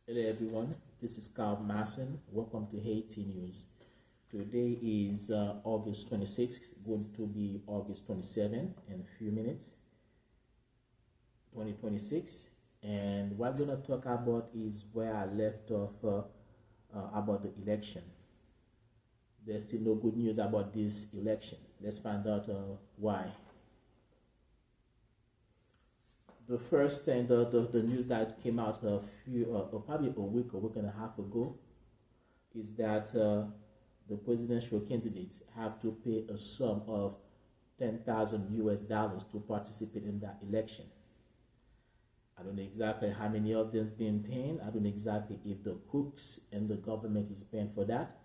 Hello everyone, this is Carl Masson. Welcome to Haiti News. Today is August 26th, going to be August 27 in a few minutes, 2026. And what we're going to talk about is where I left off about the election. There's still no good news about this election. Let's find out why. The first thing, the news that came out probably a week and a half ago, is that the presidential candidates have to pay a sum of 10,000 US dollars to participate in that election. I don't know exactly how many of them's been paying. I don't know exactly if the cooks and the government is paying for that.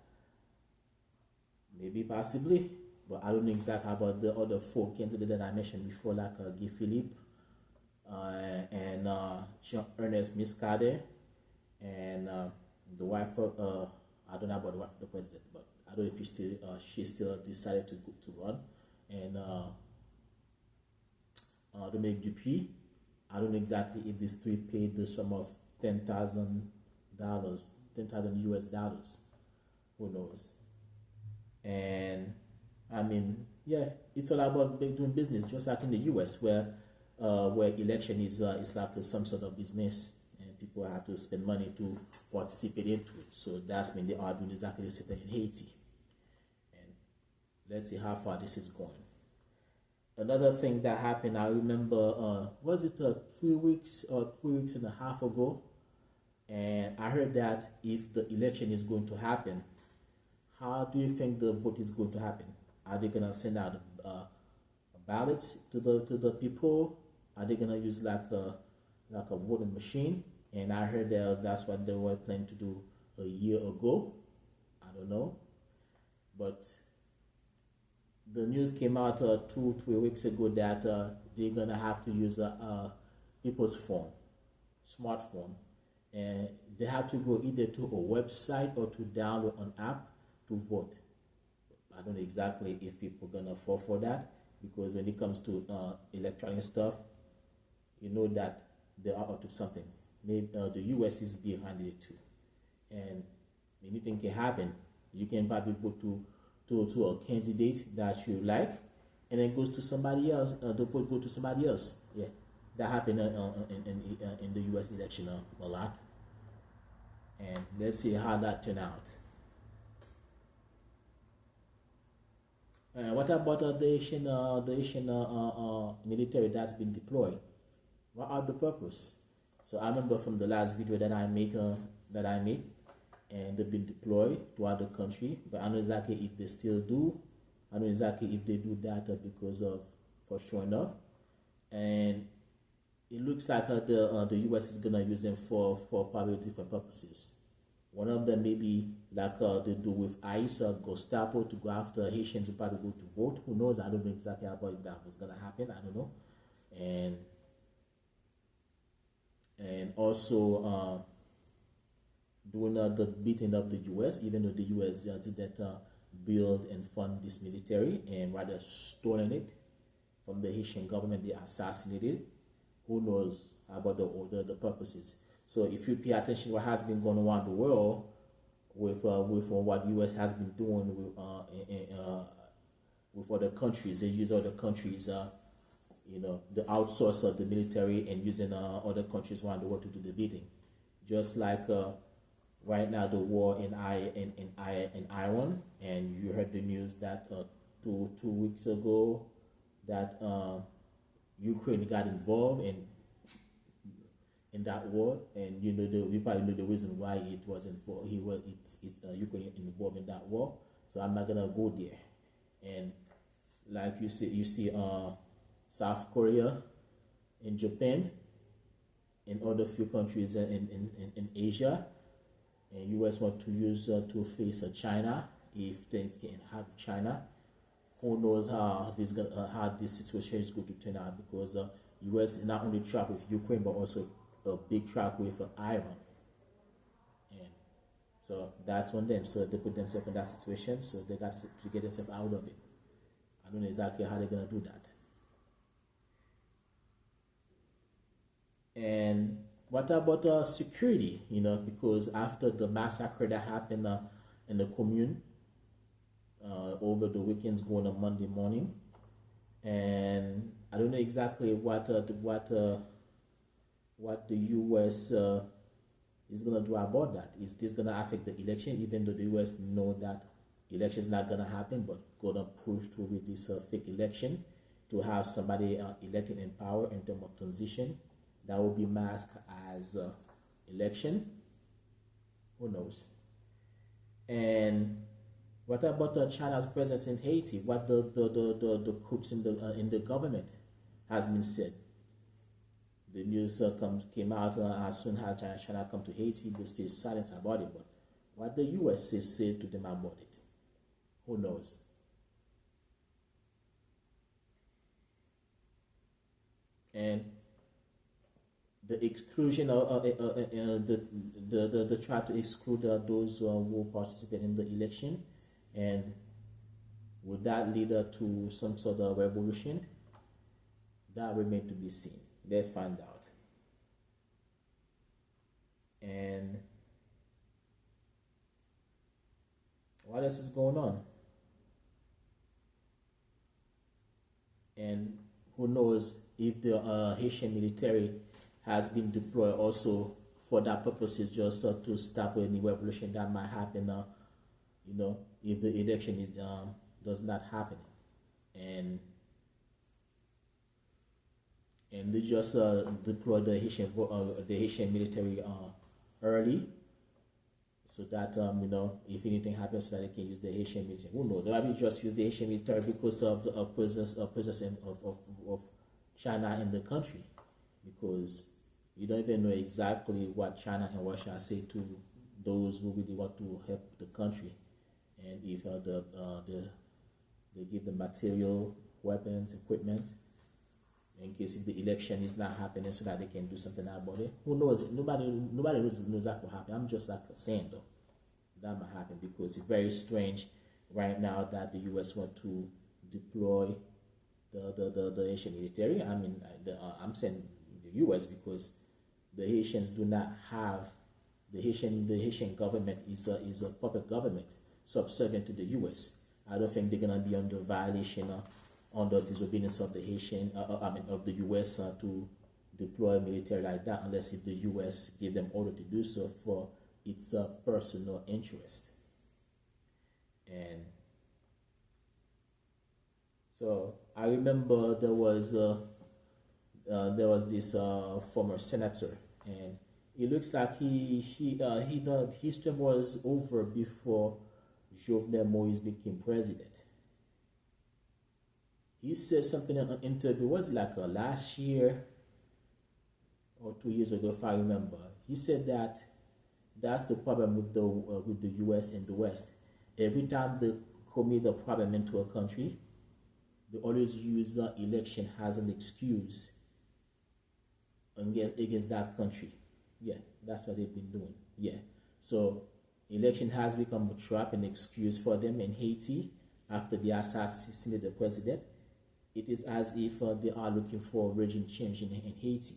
Maybe possibly, but I don't know exactly about the other four candidates that I mentioned before, like Guy Philippe, and Jean-Ernest Muscadet, and the wife of, I don't know about the wife of the president, but I don't know if she still decided to run, and Dominique Dupuis. I don't know exactly if these three paid the sum of $10,000, 10,000 US dollars. Who knows? And I mean, yeah, it's all about doing business, just like in the US, where election is like some sort of business, and people have to spend money to participate into it. So that's when they are doing exactly the same thing in Haiti. And let's see how far this is going. Another thing that happened, I remember, was it 3 weeks or 3 weeks and a half ago? And I heard that if the election is going to happen, how do you think the vote is going to happen? Are they gonna send out ballots to the people? Are they gonna use like a voting machine? And I heard that that's what they were planning to do a year ago. I don't know, but the news came out 2-3 weeks ago that they're gonna have to use people's phone, smartphone, and they have to go either to a website or to download an app to vote. I don't know exactly if people are gonna fall for that, because when it comes to electronic stuff, you know that they are up to something. Maybe the US is behind it too, and anything can happen. You can probably vote to a candidate that you like, and then goes to somebody else. The vote go to somebody else. Yeah, that happened in the US election a lot, and let's see how that turn out. What about the Asian military that's been deployed? What are the purpose? So I remember from the last video that I made, and they've been deployed to other country, but I don't know exactly if they still do. I don't know exactly if they do that because of for showing up, and it looks like the US is gonna use them for probably different purposes. One of them maybe like they do with ICE or Gestapo to go after Haitians who probably go to vote. Who knows? I don't know exactly how that was gonna happen. I don't know. And also doing the beating of the US, even though the US didn't build and fund this military, and rather stolen it from the Haitian government. They assassinated. Who knows about the purposes? So if you pay attention to what has been going on around the world with what US has been doing with other countries, they use other countries, the outsource of the military and using other countries around the world to do the bidding. Just like right now the war in Iran, and you heard the news that two weeks ago that Ukraine got involved in that war, and you probably know the reason why it wasn't for Ukraine involved in that war. So I'm not gonna go there. And like you see South Korea, in Japan, and other few countries in Asia, and US want to use to face China if things get hard with China. Who knows how this situation is going to turn out, because US is not only trapped with Ukraine but also a big trap with Iran, and so that's on them. So they put themselves in that situation, so they got to get themselves out of it. I don't know exactly how they're gonna do that. And what about security? You know, because after the massacre that happened in the commune over the weekends, going on Monday morning, and I don't know exactly what the U.S. Is gonna do about that. Is this gonna affect the election? Even though the U.S. know that election is not gonna happen, but gonna push through with this fake election to have somebody elected in power in terms of transition that will be masked as election. Who knows? And what about China's presence in Haiti? What the coups in the government has been said. The news came out as soon as China come to Haiti, they stay silent about it. But what the U.S. said to them about it, who knows? And the exclusion of the try to exclude those who participate in the election, and would that lead to some sort of revolution? That remains to be seen. Let's find out. And what else is going on? And who knows if the Haitian military has been deployed also for that purposes, just to stop any revolution that might happen. You know, if the election is does not happen, and they just deploy the Haitian military early, so that you know, if anything happens, so that they can use the Haitian military. Who knows? Maybe just use the Haitian military because of the presence of China in the country, because you don't even know exactly what China and Russia say to those who really want to help the country, and if they give the material, weapons, equipment, in case if the election is not happening, so that they can do something about it. Who knows? Nobody knows that will happen. I'm just like saying though, that might happen, because it's very strange right now that the U.S. want to deploy the Haitian military. I mean, I'm saying the U.S. because the Haitians do not have the Haitian government is a puppet government subservient to the U.S. I don't think they're gonna be under violation under disobedience of the Haitian, of the U.S. To deploy military like that, unless if the U.S. give them order to do so for its personal interest. And so I remember there was this former senator, and it looks like his term was over before Jovenel Moïse became president. He said something in an interview, was it like last year or 2 years ago, if I remember. He said that that's the problem with the U.S. and the West. Every time they commit a problem into a country, they always use election as an excuse against that country. Yeah, that's what they've been doing. Yeah, so election has become a trap, an excuse for them in Haiti after they assassinated the president. It is as if they are looking for regime change in Haiti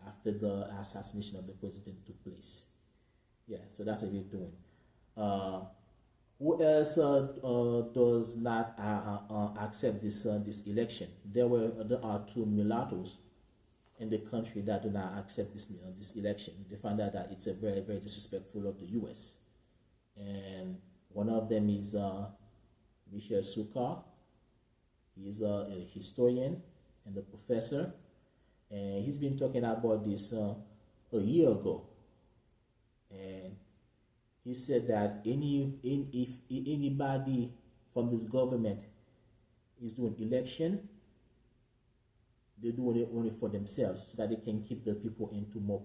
after the assassination of the president took place. Yeah, so that's what they're doing. Who else does not accept this election? There are two mulattoes in the country that do not accept this election. They find out that it's a very, very disrespectful of the U.S. And one of them is Michel Sukkar. He's a historian and a professor, and he's been talking about this a year ago. And he said that if anybody from this government is doing election, they're doing it only for themselves, so that they can keep the people into more,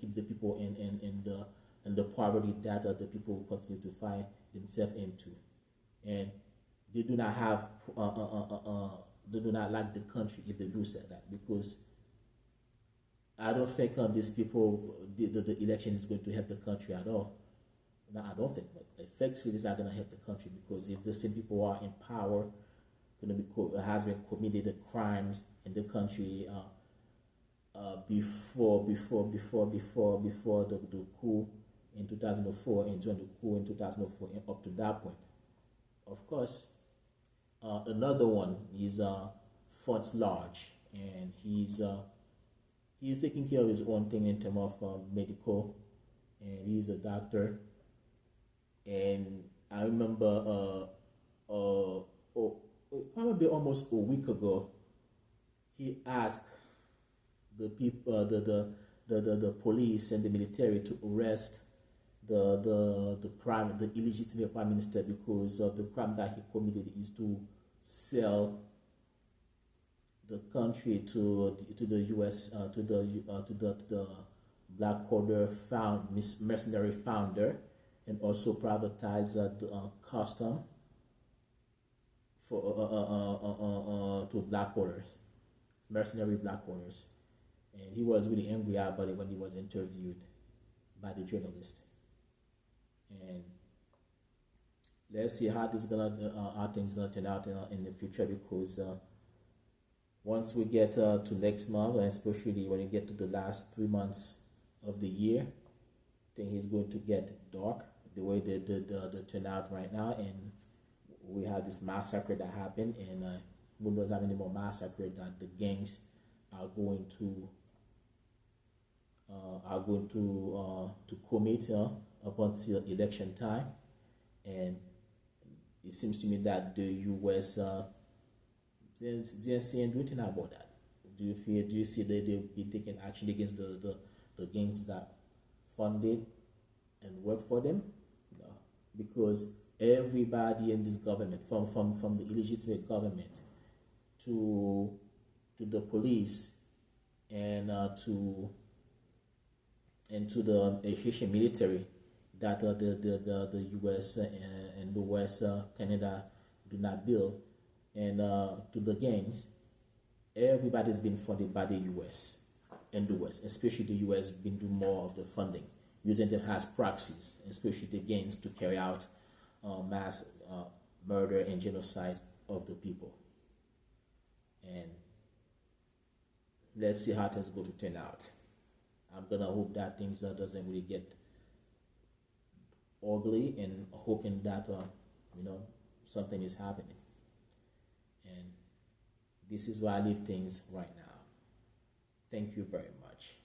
keep the people in the poverty that the people continue to find themselves into. And they do not have, they do not like the country if they do say that, because I don't think these people, the election is going to help the country at all. No, I don't think, but effectively it's not going to help the country, because if the same people are in power, going to be has been committed the crimes in the country, before the coup in 2004 and during the coup in 2004 and up to that point. Of course, another one is Fort Large, and he's taking care of his own thing in terms of medical, and he's a doctor. And I remember probably almost a week ago, he asked the people, the police and the military to arrest the illegitimate prime minister because of the crime that he committed is to sell the country to the U.S. To the black collar mercenary founder, and also privatize the custom for to black collars, mercenary black collars. And he was really angry about it when he was interviewed by the journalist. And let's see how things gonna turn out in the future, because once we get to next month, and especially when you get to the last 3 months of the year, I think it's going to get dark the way the turn out right now. And we have this massacre that happened, and who knows how many more massacre that the gangs are going to commit up until election time. And it seems to me that the U.S. Didn't see anything about that. Do you see that they'll be taking action against the gangs that funded and work for them? No, because everybody in this government, from the illegitimate government to the police and to the Haitian military that the U.S. and the West, Canada do not build, and to the gangs, everybody's been funded by the U.S. and the West, especially the U.S. been doing more of the funding, using them as proxies, especially the gangs, to carry out mass murder and genocide of the people. And let's see how things going to turn out. I'm gonna hope that things doesn't really get ugly, and hoping that something is happening. And this is where I leave things right now. Thank you very much.